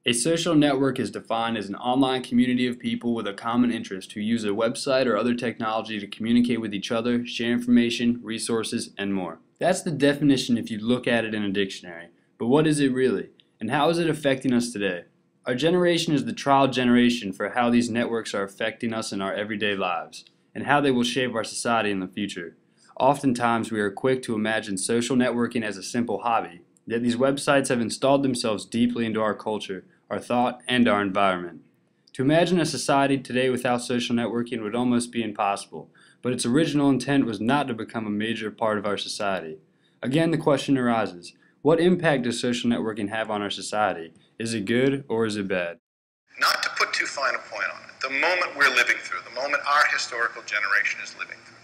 A social network is defined as an online community of people with a common interest who use a website or other technology to communicate with each other, share information, resources, and more. That's the definition if you look at it in a dictionary. But what is it really? And how is it affecting us today? Our generation is the trial generation for how these networks are affecting us in our everyday lives, and how they will shape our society in the future. Oftentimes we are quick to imagine social networking as a simple hobby, yet these websites have installed themselves deeply into our culture, our thought, and our environment. To imagine a society today without social networking would almost be impossible, but its original intent was not to become a major part of our society. Again, the question arises, what impact does social networking have on our society? Is it good or is it bad? Not to put too fine a point on it, the moment we're living through, the moment our historical generation is living through,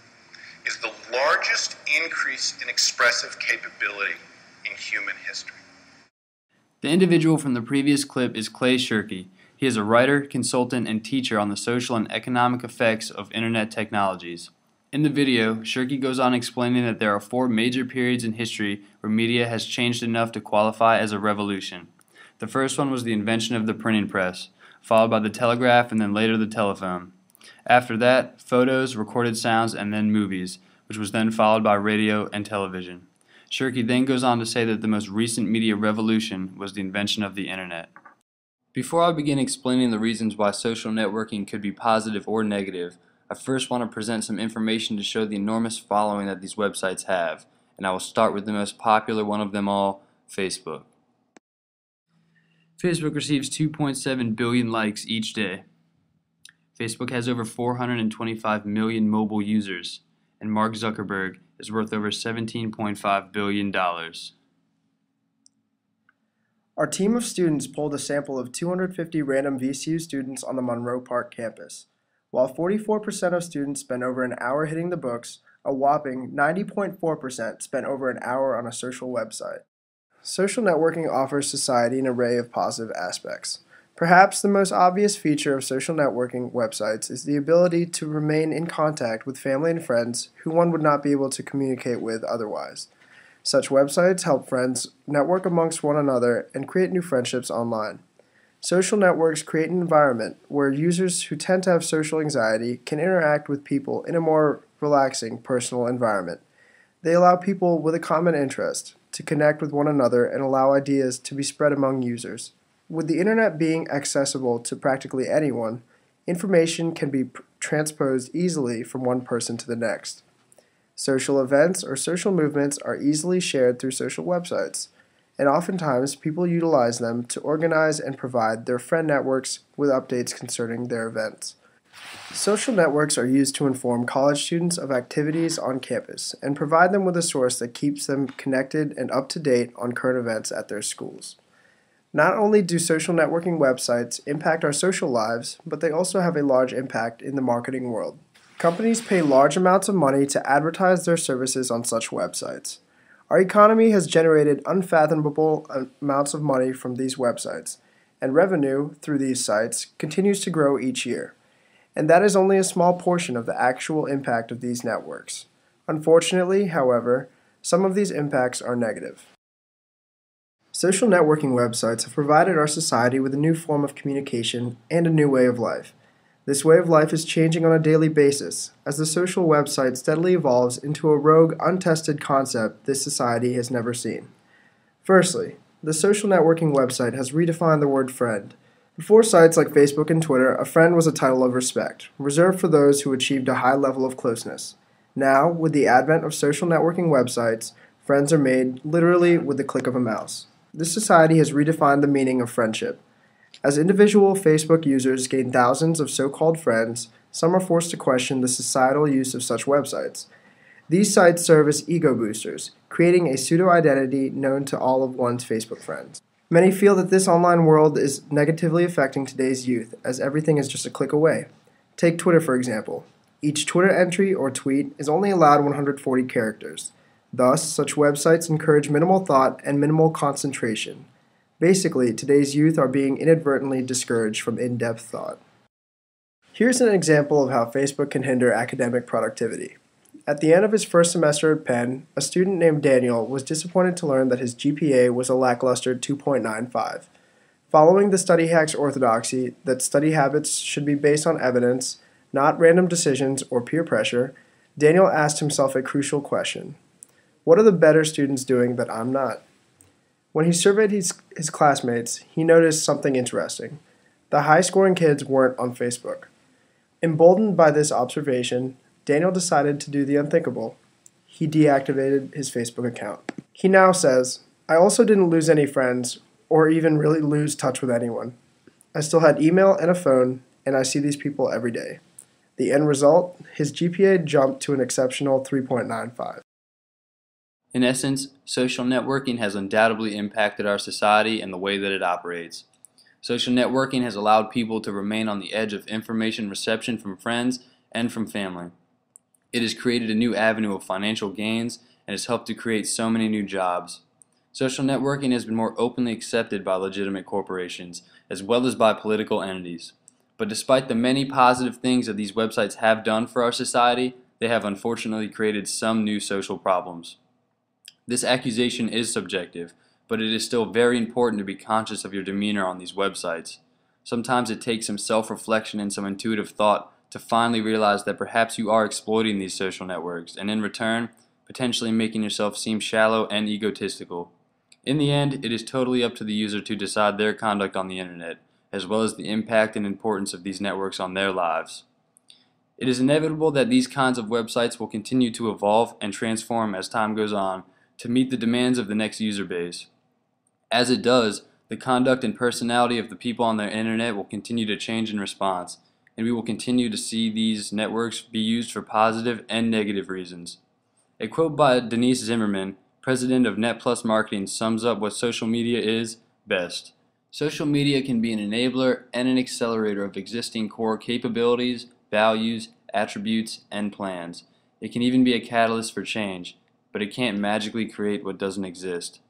is the largest increase in expressive capability in human history. The individual from the previous clip is Clay Shirky. He is a writer, consultant, and teacher on the social and economic effects of internet technologies. In the video, Shirky goes on explaining that there are 4 major periods in history where media has changed enough to qualify as a revolution. The first one was the invention of the printing press, followed by the telegraph and then later the telephone. After that, photos, recorded sounds, and then movies, which was then followed by radio and television. Shirky then goes on to say that the most recent media revolution was the invention of the internet. Before I begin explaining the reasons why social networking could be positive or negative, I first want to present some information to show the enormous following that these websites have, and I will start with the most popular one of them all, Facebook. Facebook receives 2.7 billion likes each day. Facebook has over 425 million mobile users, and Mark Zuckerberg is worth over $17.5 billion. Our team of students pulled a sample of 250 random VCU students on the Monroe Park campus. While 44% of students spent over an hour hitting the books, a whopping 90.4% spent over an hour on a social website. Social networking offers society an array of positive aspects. Perhaps the most obvious feature of social networking websites is the ability to remain in contact with family and friends who one would not be able to communicate with otherwise. Such websites help friends network amongst one another and create new friendships online. Social networks create an environment where users who tend to have social anxiety can interact with people in a more relaxing, personal environment. They allow people with a common interest to connect with one another and allow ideas to be spread among users. With the internet being accessible to practically anyone, information can be transposed easily from one person to the next. Social events or social movements are easily shared through social websites, and oftentimes people utilize them to organize and provide their friend networks with updates concerning their events. Social networks are used to inform college students of activities on campus and provide them with a source that keeps them connected and up to date on current events at their schools. Not only do social networking websites impact our social lives, but they also have a large impact in the marketing world. Companies pay large amounts of money to advertise their services on such websites. Our economy has generated unfathomable amounts of money from these websites, and revenue through these sites continues to grow each year. And that is only a small portion of the actual impact of these networks. Unfortunately, however, some of these impacts are negative. Social networking websites have provided our society with a new form of communication and a new way of life. This way of life is changing on a daily basis, as the social website steadily evolves into a rogue, untested concept this society has never seen. Firstly, the social networking website has redefined the word friend. Before sites like Facebook and Twitter, a friend was a title of respect, reserved for those who achieved a high level of closeness. Now, with the advent of social networking websites, friends are made literally with the click of a mouse. This society has redefined the meaning of friendship. As individual Facebook users gain thousands of so-called friends, some are forced to question the societal use of such websites. These sites serve as ego boosters, creating a pseudo-identity known to all of one's Facebook friends. Many feel that this online world is negatively affecting today's youth, as everything is just a click away. Take Twitter for example. Each Twitter entry or tweet is only allowed 140 characters. Thus, such websites encourage minimal thought and minimal concentration. Basically, today's youth are being inadvertently discouraged from in-depth thought. Here's an example of how Facebook can hinder academic productivity. At the end of his first semester at Penn, a student named Daniel was disappointed to learn that his GPA was a lackluster 2.95. Following the study hack's orthodoxy that study habits should be based on evidence, not random decisions or peer pressure, Daniel asked himself a crucial question. What are the better students doing that I'm not? When he surveyed his classmates, he noticed something interesting. The high-scoring kids weren't on Facebook. Emboldened by this observation, Daniel decided to do the unthinkable. He deactivated his Facebook account. He now says, I also didn't lose any friends or even really lose touch with anyone. I still had email and a phone, and I see these people every day. The end result, his GPA jumped to an exceptional 3.95. In essence, social networking has undoubtedly impacted our society and the way that it operates. Social networking has allowed people to remain on the edge of information reception from friends and from family. It has created a new avenue of financial gains and has helped to create so many new jobs. Social networking has been more openly accepted by legitimate corporations, as well as by political entities. But despite the many positive things that these websites have done for our society, they have unfortunately created some new social problems. This accusation is subjective, but it is still very important to be conscious of your demeanor on these websites. Sometimes it takes some self-reflection and some intuitive thought to finally realize that perhaps you are exploiting these social networks, and in return, potentially making yourself seem shallow and egotistical. In the end, it is totally up to the user to decide their conduct on the internet, as well as the impact and importance of these networks on their lives. It is inevitable that these kinds of websites will continue to evolve and transform as time goes on to meet the demands of the next user base. As it does, the conduct and personality of the people on the internet will continue to change in response, and we will continue to see these networks be used for positive and negative reasons. A quote by Denise Zimmerman, president of NetPlus Marketing, sums up what social media is best. Social media can be an enabler and an accelerator of existing core capabilities, values, attributes, and plans. It can even be a catalyst for change, but it can't magically create what doesn't exist.